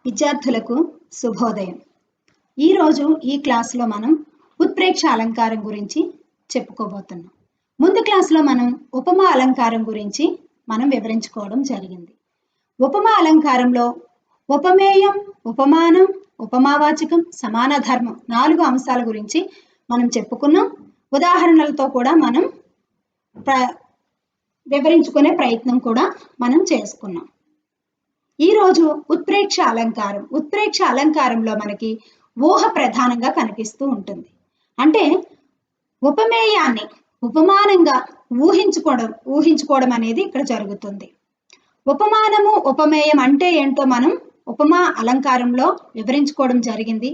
విద్యార్థులకు శుభోదయం. ఈరోజు ఈ క్లాస్లో మనం ఉత్ప్రేక్ష అలంకారం గురించి చెప్పుకోబోతున్నాం. ముందు క్లాస్లో మనం ఉపమా అలంకారం గురించి మనం వివరించుకోవడం జరిగింది. ఉపమా అలంకారంలో ఉపమేయం, ఉపమానం, ఉపమావాచకం, సమాన ధర్మం 4 అంశాల గురించి మనం చెప్పుకున్నాం. ఉదాహరణలతో కూడా మనం వివరించుకునే ప్రయత్నం కూడా మనం చేసుకున్నాం. ఈరోజు ఉత్ప్రేక్ష అలంకారంలో మనకి ఊహ ప్రధానంగా కనిపిస్తూ ఉంటుంది. అంటే ఉపమేయాన్ని ఉపమానంగా ఊహించుకోవడం అనేది ఇక్కడ జరుగుతుంది. ఉపమానము ఉపమేయం అంటే ఏంటో మనం ఉపమా అలంకారంలో వివరించుకోవడం జరిగింది.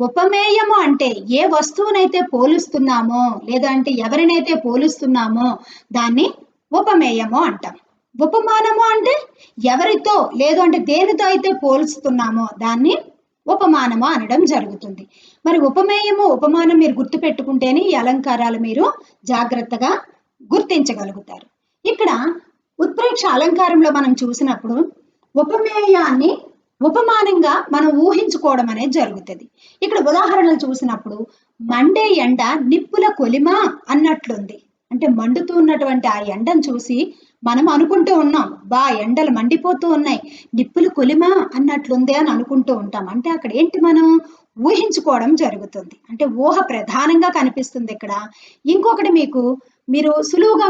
ఉపమేయము అంటే ఏ వస్తువునైతే పోలుస్తున్నామో లేదంటే ఎవరినైతే పోలుస్తున్నామో దాన్ని ఉపమేయము అంటాం. ఉపమానము అంటే ఎవరితో లేదు అంటే దేనితో అయితే పోల్చుతున్నామో దాన్ని ఉపమానము అనడం జరుగుతుంది. మరి ఉపమేయము ఉపమానం మీరు గుర్తుపెట్టుకుంటేనే ఈ అలంకారాలు మీరు జాగ్రత్తగా గుర్తించగలుగుతారు. ఇక్కడ ఉత్ప్రేక్ష అలంకారంలో మనం చూసినప్పుడు ఉపమేయాన్ని ఉపమానంగా మనం ఊహించుకోవడం అనేది జరుగుతుంది. ఇక్కడ ఉదాహరణలు చూసినప్పుడు మండే ఎండ నిప్పుల కొలిమ అన్నట్లుంది. అంటే మండుతూ ఉన్నటువంటి ఆ ఎండను చూసి మనం అనుకుంటూ ఉన్నాం, ఎండలు మండిపోతూ ఉన్నాయి, నిప్పులు కొలిమ అన్నట్లుంది అని అనుకుంటూ ఉంటాం. అంటే అక్కడ ఏంటి మనం ఊహించుకోవడం జరుగుతుంది. అంటే ఊహ ప్రధానంగా కనిపిస్తుంది ఇక్కడ. ఇంకొకటి మీరు సులువుగా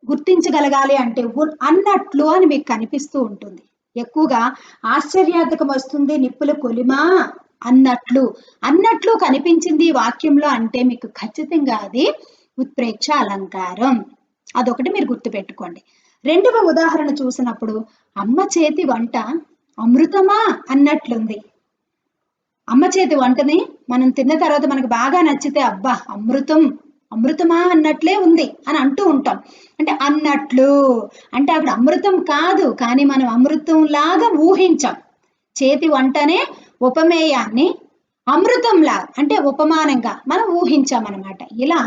గుర్తించగలగాలి అంటే అన్నట్లు అని మీకు కనిపిస్తూ ఉంటుంది. ఎక్కువగా ఆశ్చర్యార్థకం వస్తుంది, నిప్పుల కొలిమ అన్నట్లు కనిపించింది ఈ వాక్యంలో అంటే మీకు ఖచ్చితంగా అది ఉత్ప్రేక్ష అలంకారం. అదొకటి మీరు గుర్తుపెట్టుకోండి. రెండవ ఉదాహరణ చూసినప్పుడు అమ్మ చేతి వంట అమృతమా అన్నట్లుంది. అమ్మ చేతి వంటని మనం తిన్న తర్వాత మనకు బాగా నచ్చితే అబ్బా అమృతమా అన్నట్లే ఉంది అని అంటూ ఉంటాం. అంటే అన్నట్లు అంటే అక్కడ అమృతం కాదు, కానీ మనం అమృతంలాగా ఊహించాం. చేతి వంటనే ఉపమేయాన్ని అమృతంలా అంటే ఉపమానంగా మనం ఊహించామన్నమాట. ఇలా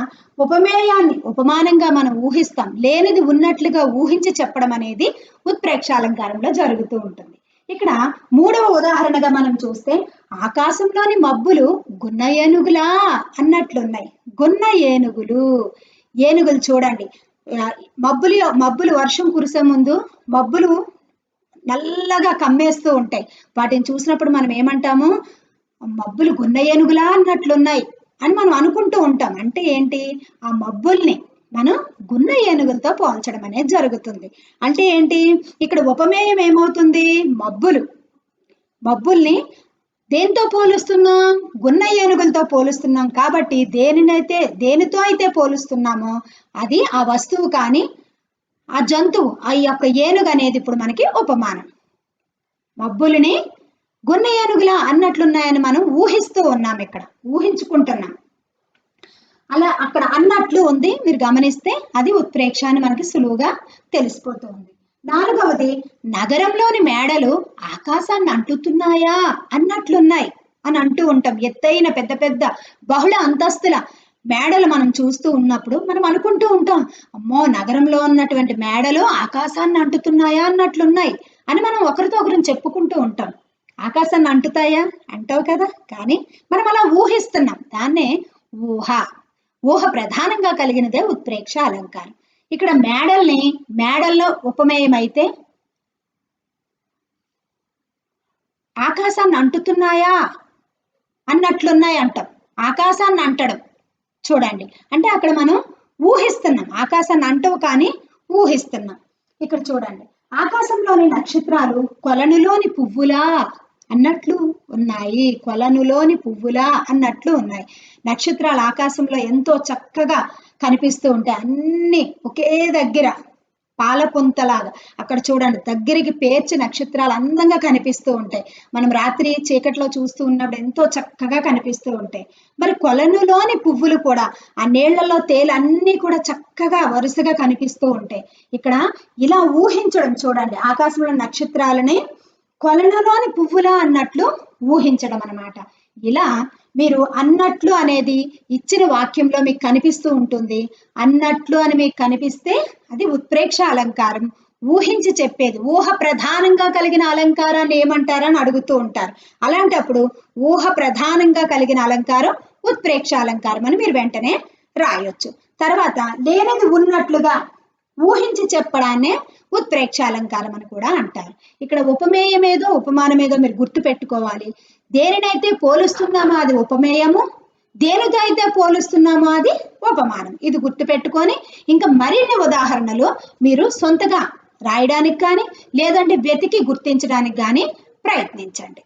ఉపమేయాన్ని ఉపమానంగా మనం ఊహిస్తాం, లేనిది ఉన్నట్లుగా ఊహించి చెప్పడం అనేది ఉత్ప్రేక్ష అలంకారంలో జరుగుతూ ఉంటుంది. ఇక్కడ మూడవ ఉదాహరణగా మనం చూస్తే ఆకాశంలోని మబ్బులు గున్న ఏనుగులా అన్నట్లున్నాయి. గున్న ఏనుగులు చూడండి, మబ్బులు వర్షం కురిసే ముందు మబ్బులు నల్లగా కమ్మేస్తూ ఉంటాయి. వాటిని చూసినప్పుడు మనం ఏమంటాము, మబ్బులు గున్న ఏనుగులా అన్నట్లున్నాయి అని మనం అనుకుంటూ ఉంటాం. అంటే ఏంటి, ఆ మబ్బుల్ని మనం గున్న ఏనుగులతో పోల్చడం అనేది జరుగుతుంది. అంటే ఏంటి, ఇక్కడ ఉపమేయం ఏమవుతుంది, మబ్బుల్ని దేంతో పోలుస్తున్నాం, గున్న ఏనుగులతో పోలుస్తున్నాం. కాబట్టి దేనితో అయితే పోలుస్తున్నామో అది ఆ వస్తువు కానీ ఆ జంతువు, ఆ యొక్క ఏనుగు అనేది ఇప్పుడు మనకి ఉపమానం. మబ్బుల్ని గున్న ఏనుగులా అన్నట్లున్నాయని మనం ఊహిస్తూ ఉన్నాం, ఇక్కడ ఊహించుకుంటున్నాం. అలా అక్కడ అన్నట్లు ఉంది, మీరు గమనిస్తే అది ఉత్ప్రేక్ష అని మనకి సులువుగా తెలిసిపోతుంది. నాలుగవది నగరంలోని మేడలు ఆకాశాన్ని అంటుతున్నాయా అన్నట్లున్నాయి అని అంటూ ఉంటాం. ఎత్తైన పెద్ద పెద్ద బహుళ అంతస్తుల మేడలు మనం చూస్తూ ఉన్నప్పుడు మనం అనుకుంటూ ఉంటాం, అమ్మో నగరంలో ఉన్నటువంటి మేడలు ఆకాశాన్ని అంటుతున్నాయా అన్నట్లున్నాయి అని మనం ఒకరితో ఒకరిని చెప్పుకుంటూ ఉంటాం. ఆకాశాన్ని అంటుతాయా, అంటావు కదా, కానీ మనం అలా ఊహిస్తున్నాం. దాన్నే ఊహ ప్రధానంగా కలిగినదే ఉత్ప్రేక్ష అలంకారం. ఇక్కడ మేడల్లో ఉపమేయం అయితే ఆకాశాన్ని అంటుతున్నాయా అన్నట్లున్నాయి అంటాం. ఆకాశాన్ని అంటడం చూడండి, అంటే అక్కడ మనం ఊహిస్తున్నాం, ఆకాశాన్ని అంటవు కానీ ఊహిస్తున్నాం. ఇక్కడ చూడండి, ఆకాశంలోని నక్షత్రాలు కొలనులోని పువ్వులా అన్నట్లు ఉన్నాయి. నక్షత్రాలు ఆకాశంలో ఎంతో చక్కగా కనిపిస్తూ ఉంటాయి. అన్ని ఒకే దగ్గర పాలపుంతలాగా అక్కడ చూడండి, దగ్గరికి పేర్చి నక్షత్రాలు అందంగా కనిపిస్తూ ఉంటాయి. మనం రాత్రి చీకట్లో చూస్తూ ఉన్నప్పుడు ఎంతో చక్కగా కనిపిస్తూ ఉంటాయి. మరి కొలనులోని పువ్వులు కూడా ఆ నీళ్లలో తేలన్నీ కూడా చక్కగా వరుసగా కనిపిస్తూ ఉంటాయి. ఇక్కడ ఇలా ఊహించడం చూడండి, ఆకాశంలో నక్షత్రాలని కొలనులోని పువ్వులా అన్నట్లు ఊహించడం అన్నమాట. ఇలా మీరు అన్నట్లు అనేది ఇచ్చిన వాక్యంలో మీకు కనిపిస్తూ ఉంటుంది. అన్నట్లు అని మీకు కనిపిస్తే అది ఉత్ప్రేక్ష అలంకారం. ఊహించి చెప్పేది, ఊహ ప్రధానంగా కలిగిన అలంకారాన్ని ఏమంటారని అడుగుతూ ఉంటారు. అలాంటప్పుడు ఊహ ప్రధానంగా కలిగిన అలంకారం ఉత్ప్రేక్ష అలంకారం అని మీరు వెంటనే రాయొచ్చు. తర్వాత లేనిది ఉన్నట్లుగా ఊహించి చెప్పడాన్నే ఉత్ప్రేక్ష అలంకారం అని కూడా అంటారు. ఇక్కడ ఉపమేయం ఏదో ఉపమానం ఏదో మీరు గుర్తు పెట్టుకోవాలి. దేనినైతే పోలుస్తున్నామో అది ఉపమేయము, దేనితో అయితే పోలుస్తున్నామో అది ఉపమానం. ఇది గుర్తు పెట్టుకొని ఇంకా మరిన్ని ఉదాహరణలు మీరు సొంతగా రాయడానికి కానీ లేదంటే వెతికి గుర్తించడానికి కానీ ప్రయత్నించండి.